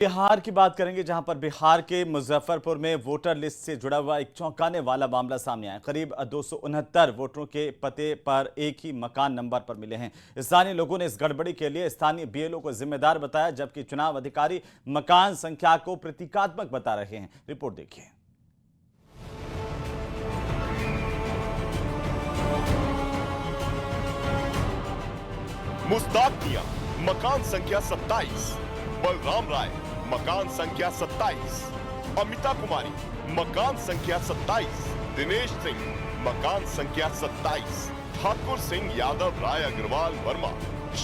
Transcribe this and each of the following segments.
बिहार की बात करेंगे, जहां पर बिहार के मुजफ्फरपुर में वोटर लिस्ट से जुड़ा हुआ एक चौंकाने वाला मामला सामने आया। करीब 269 वोटरों के पते पर एक ही मकान नंबर पर मिले हैं। स्थानीय लोगों ने इस गड़बड़ी के लिए स्थानीय बीएलओ को जिम्मेदार बताया, जबकि चुनाव अधिकारी मकान संख्या को प्रतीकात्मक बता रहे हैं। रिपोर्ट देखिए। मुस्ताक मियां, मकान संख्या 27, बलराम राय, मकान संख्या 27, अमिता कुमारी, मकान संख्या 27, दिनेश सिंह, मकान संख्या 27, ठाकुर सिंह, यादव, राय, अग्रवाल, वर्मा,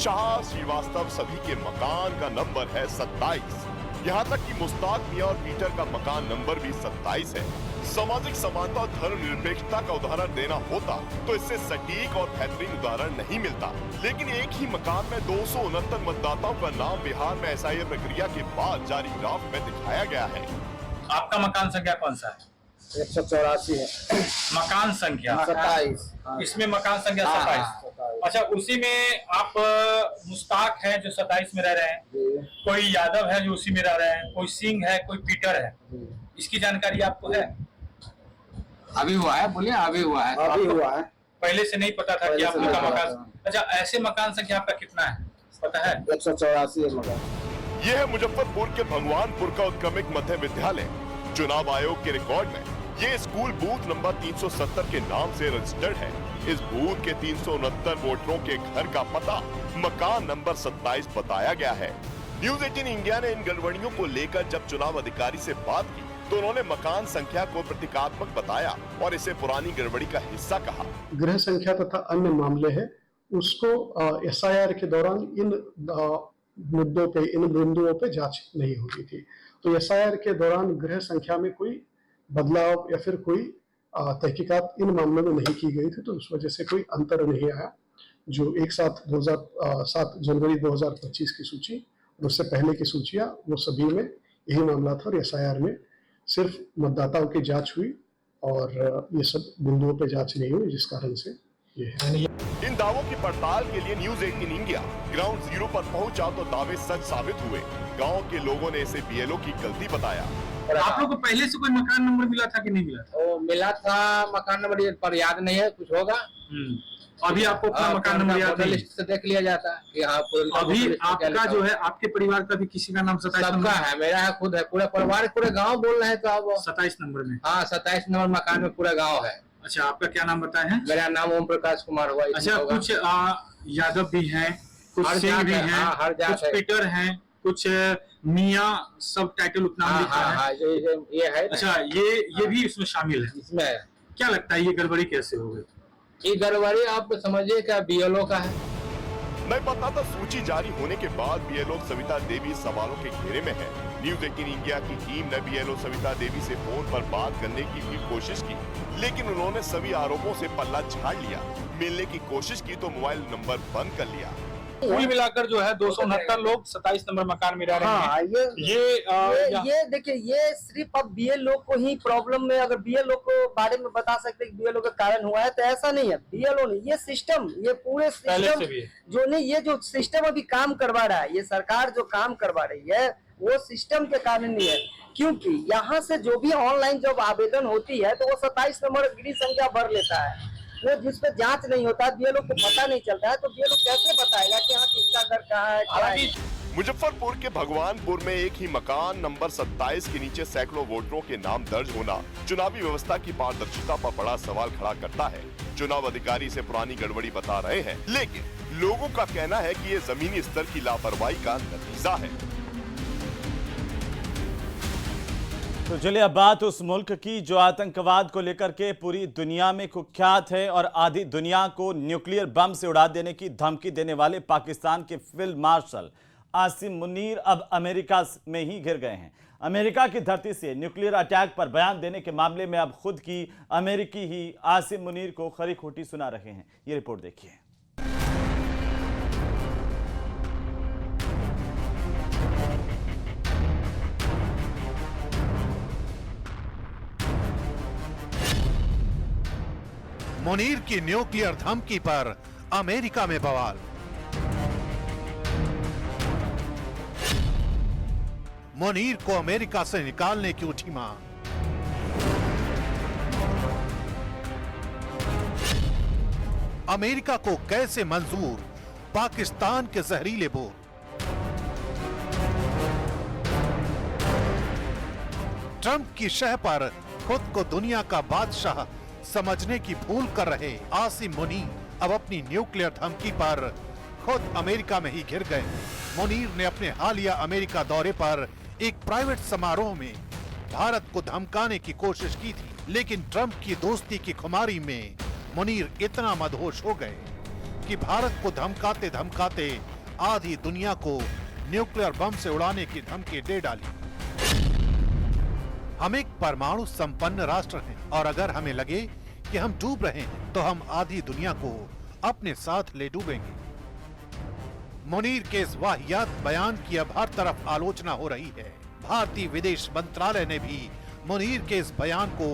शाह, श्रीवास्तव, सभी के मकान का नंबर है 27। यहाँ तक कि मुस्ताक मियां और पीटर का मकान नंबर भी 27 है। सामाजिक समानता और धर्मनिरपेक्षता का उदाहरण देना होता तो इससे सटीक और बेहतरीन उदाहरण नहीं मिलता, लेकिन एक ही मकान में 269 मतदाताओं का नाम बिहार में एसआईआर प्रक्रिया के बाद जारी ग्राफ में दिखाया गया है। आपका मकान संख्या कौन सा है? 184 है। मकान संख्या 27। इसमें मकान संख्या 27। अच्छा, उसी में आप मुस्ताक हैं जो 27 में रह रहे हैं, कोई यादव है जो उसी में रह रहे हैं, कोई सिंह है, कोई पीटर है। इसकी जानकारी आपको है? अभी हुआ है, बोलिए अभी हुआ है। अभी हुआ है। पहले से नहीं पता था कि आप लोग का मकान। अच्छा, ऐसे मकान संख्या आपका कितना है पता है? 184 है मकान। यह है मुजफ्फरपुर के भगवानपुर का उत्क्रमिक मध्य विद्यालय। चुनाव आयोग के रिकॉर्ड में ये स्कूल बूथ नंबर 370 के नाम से रजिस्टर्ड है। इस बूथ के 369 वोटरों के घर का पता मकान नंबर 27 बताया गया है। न्यूज 18 इंडिया ने इन गड़बड़ियों को लेकर जब चुनाव अधिकारी से बात की तो उन्होंने मकान संख्या को प्रतीकात्मक बताया और इसे पुरानी गड़बड़ी का हिस्सा कहा। गृह संख्या तथा अन्य मामले हैं, उसको एसआईआर के दौरान इन मुद्दों पे, इन बिंदुओं पे जांच नहीं होती थी। तो एसआईआर के दौरान गृह संख्या में कोई बदलाव या फिर कोई तहकीकात इन मामलों में नहीं की गई थी, तो उस वजह से कोई अंतर नहीं आया। जो एक साथ 7 जनवरी 2025 की सूची और उससे पहले की सूचियां, वो सभी में यही मामला था और एसआईआर में सिर्फ मतदाताओं की जांच हुई और ये सब बिंदुओं पे जांच नहीं हुई, जिस कारण से ये है। इन दावों की पड़ताल के लिए न्यूज 18 इंडिया ग्राउंड जीरो पर पहुंचा तो दावे सच साबित हुए। गांव के लोगों ने इसे बीएलओ की गलती बताया। आप लोग को पहले से कोई मकान नंबर मिला था कि नहीं मिला था? वो मिला था मकान नंबर, पर याद नहीं है, कुछ होगा। अभी आपको अपना मकान नंबर याद नहीं? लिस्ट से देख लिया जाता है कि हाँ, अभी आपका जो है, आपके परिवार का भी किसी का नाम 27 सबका है, मेरा है, खुद है, पूरा परिवार, पूरे गांव बोल रहे हैं तो आप 27 नंबर में? हाँ, 27 नंबर मकान में पूरा गांव है। अच्छा, आपका क्या नाम बताए हैं? मेरा नाम ओम प्रकाश कुमार हुआ। अच्छा, कुछ यादव भी हैं, कुछ सिंह भी हैं, कुछ पीटर हैं, कुछ मियाँ, सब टाइटल उपनाम लिखा है। ये है। अच्छा, ये भी इसमें शामिल है? इसमें क्या लगता है ये गड़बड़ी कैसे हो गई? ये गड़बड़ी आप समझिए क्या बीएलओ का है। नहीं पता था। सूची जारी होने के बाद बीएलओ सविता देवी सवालों के घेरे में है। न्यूज 18 इंडिया की टीम ने बीएलओ सविता देवी से फोन पर बात करने की भी कोशिश की, लेकिन उन्होंने सभी आरोपों से पल्ला झाड़ लिया। मिलने की कोशिश की तो मोबाइल नंबर बंद कर लिया। कुल मिलाकर जो है 269 लोग 27 नंबर मकान में रह रहे हैं। ये देखिए, ये सिर्फ अब बीएलओ को ही प्रॉब्लम में, अगर बीएलओ को बारे में बता सकते हैं कि बीएलओ का कारण हुआ है, तो ऐसा नहीं है। बीएलओ नहीं, ये सिस्टम, ये पूरे सिस्टम जो नहीं, ये जो सिस्टम अभी काम करवा रहा है, ये सरकार जो काम करवा रही है, वो सिस्टम के कारण नहीं है। क्योंकि यहाँ से जो भी ऑनलाइन जब आवेदन होती है तो वो 27 नंबर गृह संख्या भर लेता है, वो जिस पे जांच नहीं होता, बीएलओ को पता नहीं चलता है, तो बीएलओ कैसे बताएगा कि हाँ किसका घर कहाँ है, क्या है। मुजफ्फरपुर के भगवानपुर में एक ही मकान नंबर 27 के नीचे सैकड़ों वोटरों के नाम दर्ज होना चुनावी व्यवस्था की पारदर्शिता पर बड़ा सवाल खड़ा करता है। चुनाव अधिकारी से पुरानी गड़बड़ी बता रहे हैं, लेकिन लोगों का कहना है कि ये जमीनी स्तर की लापरवाही का नतीजा है। तो चलिए, अब बात उस मुल्क की जो आतंकवाद को लेकर के पूरी दुनिया में कुख्यात है और आधी दुनिया को न्यूक्लियर बम से उड़ा देने की धमकी देने वाले पाकिस्तान के फील्ड मार्शल आसिम मुनीर अब अमेरिका में ही घिर गए हैं। अमेरिका की धरती से न्यूक्लियर अटैक पर बयान देने के मामले में अब खुद की अमेरिकी ही आसिम मुनीर को खरी खोटी सुना रहे हैं। ये रिपोर्ट देखिए। मुनीर की न्यूक्लियर धमकी पर अमेरिका में बवाल। मुनीर को अमेरिका से निकालने की उठी मांग। अमेरिका को कैसे मंजूर पाकिस्तान के जहरीले बोल। ट्रंप की शह पर खुद को दुनिया का बादशाह समझने की भूल कर रहे आसिम मुनीर अब अपनी न्यूक्लियर धमकी पर खुद अमेरिका में ही घिर गए। मुनीर ने अपने हालिया अमेरिका दौरे पर एक प्राइवेट समारोह में भारत को धमकाने की कोशिश की थी, लेकिन ट्रंप की दोस्ती की खुमारी में मुनीर इतना मदहोश हो गए कि भारत को धमकाते धमकाते आधी दुनिया को न्यूक्लियर बम से उड़ाने की धमकी दे डाली। हम एक परमाणु संपन्न राष्ट्र हैं और अगर हमें लगे कि हम डूब रहे हैं तो हम आधी दुनिया को अपने साथ ले डूबेंगे। मुनीर के इस वाहियात बयान की अब हर तरफ आलोचना हो रही है। भारतीय विदेश मंत्रालय ने भी मुनीर के इस बयान को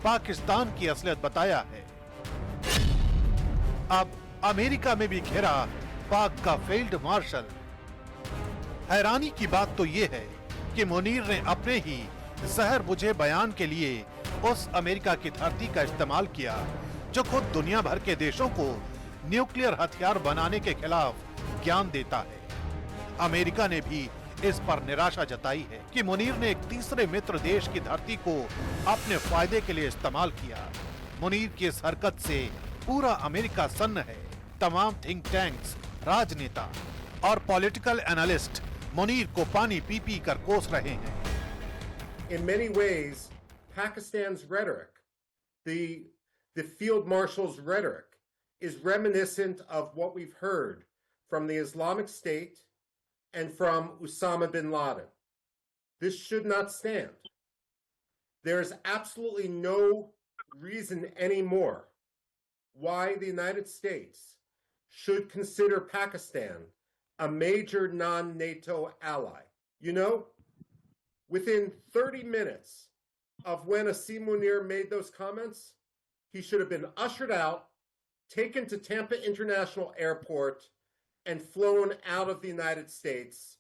पाकिस्तान की असलियत बताया है। अब अमेरिका में भी घिरा पाक का फील्ड मार्शल। हैरानी की बात तो ये है कि मुनीर ने अपने ही जहर बुझे बयान के लिए उस अमेरिका की धरती का इस्तेमाल किया जो खुद दुनिया भर के देशों को न्यूक्लियर हथियार बनाने के खिलाफ ज्ञान देता है। अमेरिका ने भी इस पर निराशा जताई है कि मुनीर ने एक तीसरे मित्र देश की धरती को अपने फायदे के लिए इस्तेमाल किया। मुनीर की इस हरकत से पूरा अमेरिका सन्न है। तमाम थिंक टैंक्स, राजनेता और पॉलिटिकल एनालिस्ट मुनीर को पानी पी पी कर कोस रहे हैं। In many ways, Pakistan's rhetoric, the field marshal's rhetoric, is reminiscent of what we've heard from the Islamic State and from Osama bin Laden. This should not stand. There is absolutely no reason anymore why the United States should consider Pakistan a major non-NATO ally. You know, within 30 minutes of when Asim Munir made those comments, he should have been ushered out, taken to Tampa International Airport, and flown out of the United States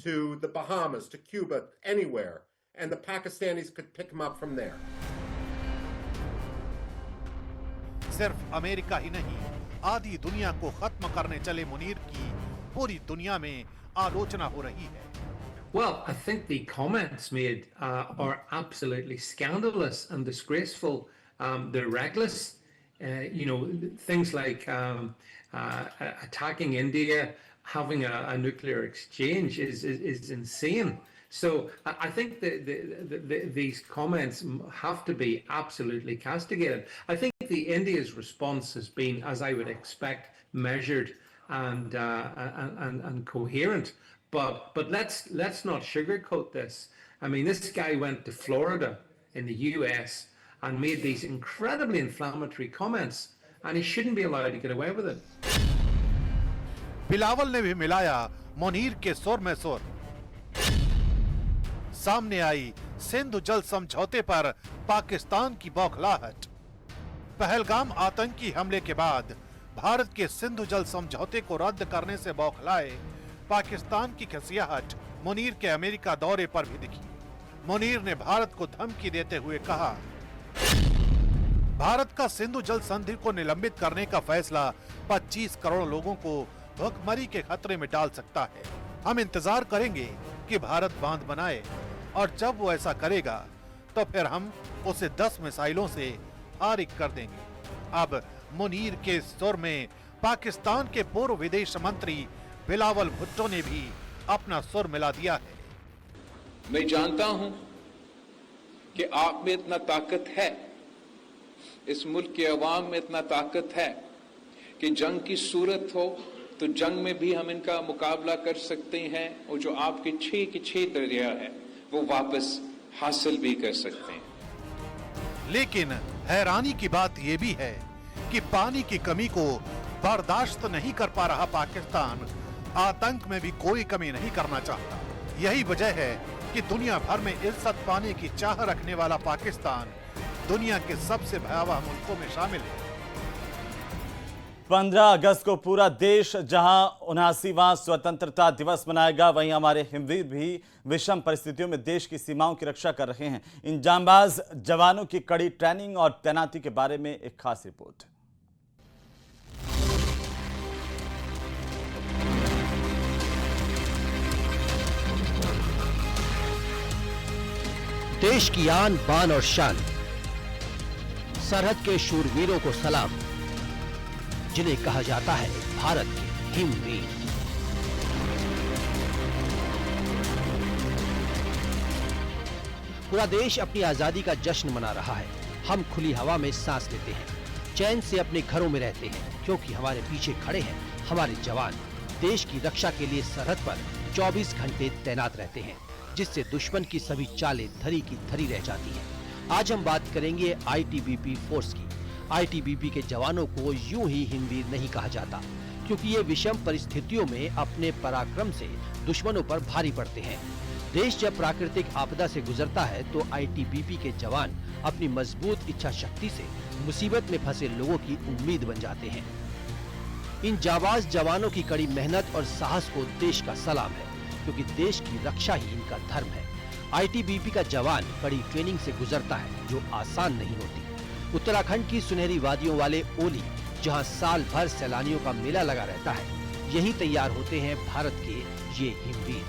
to the Bahamas, to Cuba, anywhere, and the Pakistanis could pick him up from there. सिर्फ America ही नहीं, आधी दुनिया को खत्म करने चले मुनीर की पूरी दुनिया में आलोचना हो रही है। Well, I think the comments made are absolutely scandalous and disgraceful. They're reckless. You know, things like attacking India, having a nuclear exchange is insane. So I think these comments have to be absolutely castigated. I think India's response has been, as I would expect, measured and coherent. But let's not sugarcoat this. I mean, this guy went to Florida in the US and made these incredibly inflammatory comments, and he shouldn't be allowed to get away with it. Bilawal ने भी मिलाया मुनीर के सुर में सुर। सामने आई सिंधु जल समझौते पर पाकिस्तान की बौखलाहट। पहलगाम आतंकी हमले के बाद भारत के सिंधु जल समझौते को रद्द करने से बौखलाए पाकिस्तान की खसियाहट मुनीर के अमेरिका दौरे पर भी दिखी। मुनीर ने भारत को धमकी देते हुए कहा, भारत का सिंधु जल संधि को निलंबित करने का फैसला 25 करोड़ लोगों को भूखमरी के खतरे में डाल सकता है। हम इंतजार करेंगे कि भारत बांध बनाए और जब वो ऐसा करेगा तो फिर हम उसे 10 मिसाइलों से फारिग कर देंगे। अब मुनीर के सुर में पाकिस्तान के पूर्व विदेश मंत्री बिलावल भुट्टो ने भी अपना सुर मिला दिया है। मैं जानता हूं कि आप में इतना ताकत है, इस मुल्क के अवाम में इतना ताकत है कि जंग की सूरत हो तो जंग में भी हम इनका मुकाबला कर सकते हैं और जो आपके 6 के 6 दरिया है वो वापस हासिल भी कर सकते हैं। लेकिन हैरानी की बात यह भी है कि पानी की कमी को बर्दाश्त नहीं कर पा रहा पाकिस्तान आतंक में भी कोई कमी नहीं करना चाहता। यही वजह है कि दुनिया भर में इज्जत पाने की चाह रखने वाला पाकिस्तान दुनिया के सबसे भयावह मुल्कों में शामिल है। 15 अगस्त को पूरा देश जहां 79वां स्वतंत्रता दिवस मनाएगा, वहीं हमारे हिमवीर भी विषम परिस्थितियों में देश की सीमाओं की रक्षा कर रहे हैं। इन जांबाज जवानों की कड़ी ट्रेनिंग और तैनाती के बारे में एक खास रिपोर्ट। देश की आन बान और शान, सरहद के शूरवीरों को सलाम, जिन्हें कहा जाता है भारत के हिमवीर। पूरा देश अपनी आजादी का जश्न मना रहा है। हम खुली हवा में सांस लेते हैं, चैन से अपने घरों में रहते हैं, क्योंकि हमारे पीछे खड़े हैं हमारे जवान। देश की रक्षा के लिए सरहद पर 24 घंटे तैनात रहते हैं, जिससे दुश्मन की सभी चालें धरी की धरी रह जाती हैं। आज हम बात करेंगे आईटीबीपी फोर्स की। आईटीबीपी के जवानों को यूं ही हिमवीर नहीं कहा जाता, क्योंकि ये विषम परिस्थितियों में अपने पराक्रम से दुश्मनों पर भारी पड़ते हैं। देश जब प्राकृतिक आपदा से गुजरता है तो आईटीबीपी के जवान अपनी मजबूत इच्छा शक्ति से मुसीबत में फंसे लोगों की उम्मीद बन जाते हैं। इन जाबाज जवानों की कड़ी मेहनत और साहस को देश का सलाम है, क्योंकि देश की रक्षा ही इनका धर्म है। आईटीबीपी का जवान कड़ी ट्रेनिंग से गुजरता है, जो आसान नहीं होती। उत्तराखंड की सुनहरी वादियों वाले ओली, जहां साल भर सैलानियों का मेला लगा रहता है, यहीं तैयार होते हैं भारत के ये हिमवीर।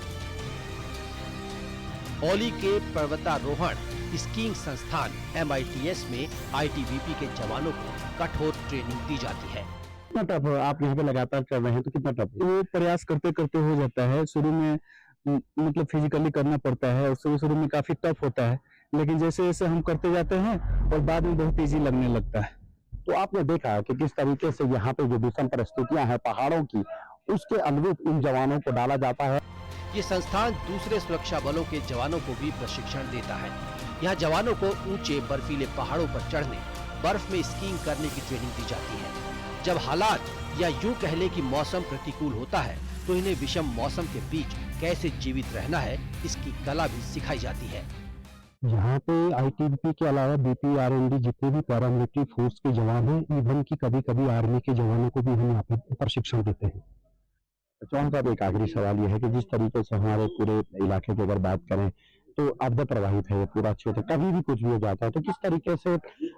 ओली के पर्वतारोहण स्कीइंग संस्थान MITS में आईटीबीपी के जवानों को कठोर ट्रेनिंग दी जाती है। कितना टफ है? आप यहाँ पे लगातार कर रहे हैं तो कितना टफ है? वो प्रयास करते करते हो जाता है। शुरू में मतलब फिजिकली करना पड़ता है और शुरू में काफी टफ होता है, लेकिन जैसे जैसे हम करते जाते हैं और बाद में बहुत इजी लगने लगता है। तो आपने देखा कि किस तरीके से यहाँ पे जो विषम परिस्थितियां हैं पहाड़ों की, उसके अनुरूप इन जवानों को डाला जाता है। ये संस्थान दूसरे सुरक्षा बलों के जवानों को भी प्रशिक्षण देता है। यहाँ जवानों को ऊंचे बर्फीले पहाड़ों पर चढ़ने, बर्फ में स्कीइंग करने की ट्रेनिंग दी जाती है। जब हालात या यूं कह ले कि मौसम प्रतिकूल होता है, तो इन्हें विषम मौसम के बीच कैसे जीवित रहना है, इसकी कला भी सिखाई जाती है। यहाँ पे आईटीबीपी के अलावा BPRND जितने भी पैरामिलिट्री फोर्स के जवान हैं, इवन की कभी कभी आर्मी के जवानों को भी हम यहाँ पे प्रशिक्षण देते हैं। चौहान साहब, एक आखिरी सवाल यह है कि जिस तरीके से हमारे पूरे इलाके की अगर बात करें तो आपदा प्रभावित है ये पूरा क्षेत्र, कभी भी कुछ भी हो जाता है, तो किस तरीके से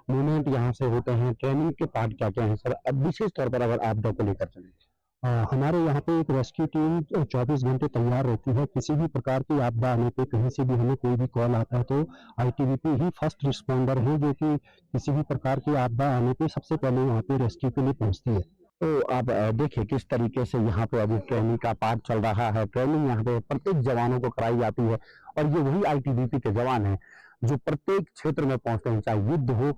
मूवमेंट यहाँ से होते हैं, ट्रेनिंग के पार्ट क्या क्या है सर? अब विशेष तौर पर अगर आपदा को लेकर चलें, हमारे यहाँ पे एक रेस्क्यू टीम 24 घंटे तैयार रहती है। किसी भी प्रकार की आपदा आने पे, कहीं से भी हमें कोई भी कॉल आता है, तो आईटीबीपी ही फर्स्ट रिस्पॉन्डर है, जो कि किसी भी प्रकार की आपदा आने पे सबसे पहले वहाँ पे रेस्क्यू के लिए पहुँचती है। तो आप देखिए किस तरीके से यहाँ पे अभी ट्रेनिंग का पार्ट चल रहा है। ट्रेनिंग यहाँ पे प्रत्येक जवानों को कराई जाती है, और ये वही आईटीबीपी के जवान हैं जो प्रत्येक क्षेत्र में पहुंचते हैं, चाहे युद्ध हो,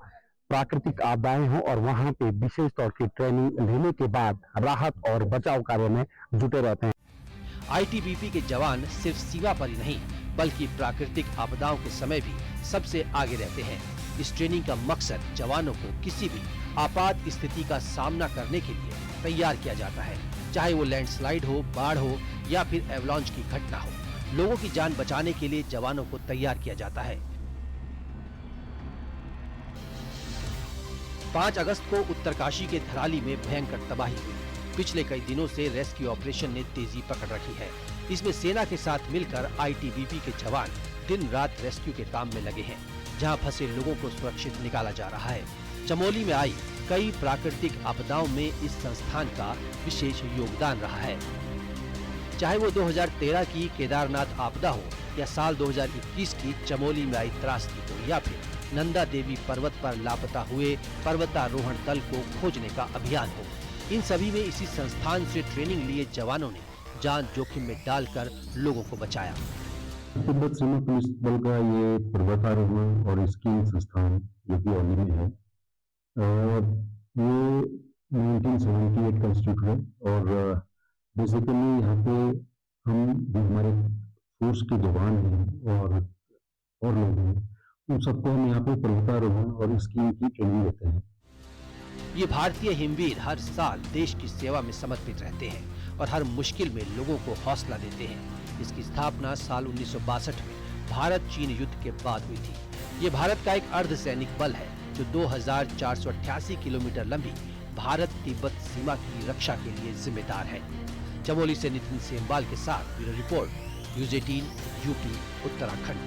प्राकृतिक आपदाएं हो, और वहां पे विशेष तौर की ट्रेनिंग लेने के बाद राहत और बचाव कार्य में जुटे रहते हैं। आईटीबीपी के जवान सिर्फ सीमा पर ही नहीं, बल्कि प्राकृतिक आपदाओं के समय भी सबसे आगे रहते हैं। इस ट्रेनिंग का मकसद जवानों को किसी भी आपात स्थिति का सामना करने के लिए तैयार किया जाता है, चाहे वो लैंडस्लाइड हो, बाढ़ हो या फिर एवलांच की घटना हो। लोगों की जान बचाने के लिए जवानों को तैयार किया जाता है। 5 अगस्त को उत्तरकाशी के धराली में भयंकर तबाही हुई। पिछले कई दिनों से रेस्क्यू ऑपरेशन ने तेजी पकड़ रखी है। इसमें सेना के साथ मिलकर आईटीबीपी के जवान दिन रात रेस्क्यू के काम में लगे हैं, जहां फंसे लोगों को सुरक्षित निकाला जा रहा है। चमोली में आई कई प्राकृतिक आपदाओं में इस संस्थान का विशेष योगदान रहा है। चाहे वो 2013 की केदारनाथ आपदा हो या साल 2021 की चमोली में आई त्रासदी हो, या फिर नंदा देवी पर्वत पर लापता हुए पर्वतारोहण दल को खोजने का अभियान हो, इन सभी में इसी संस्थान से ट्रेनिंग लिए जवानों ने जान जोखिम में डालकर लोगों को बचाया। तिब्बत सीमा पुलिस बल का ये पर्वतारोहण और स्कीइंग संस्थान जो कि ओली में है, ये 1978 का इंस्टीट्यूट है, और बेसिकली यहाँ पे हम जो हमारे फोर्स के जवान हैं और लोग हैं, उन सबको हम यहाँ पे पर्वतारोहण और स्कीइंग की ट्रेनिंग देते हैं। ये भारतीय हिमवीर हर साल देश की सेवा में समर्पित रहते हैं और हर मुश्किल में लोगों को हौसला देते हैं। इसकी स्थापना साल 1962 में भारत चीन युद्ध के बाद हुई थी। ये भारत का एक अर्धसैनिक बल है जो 2488 किलोमीटर लंबी भारत तिब्बत सीमा की रक्षा के लिए जिम्मेदार है। चमोली से नितिन सेमवाल के साथ bureau report, news 18 UP Uttarakhand.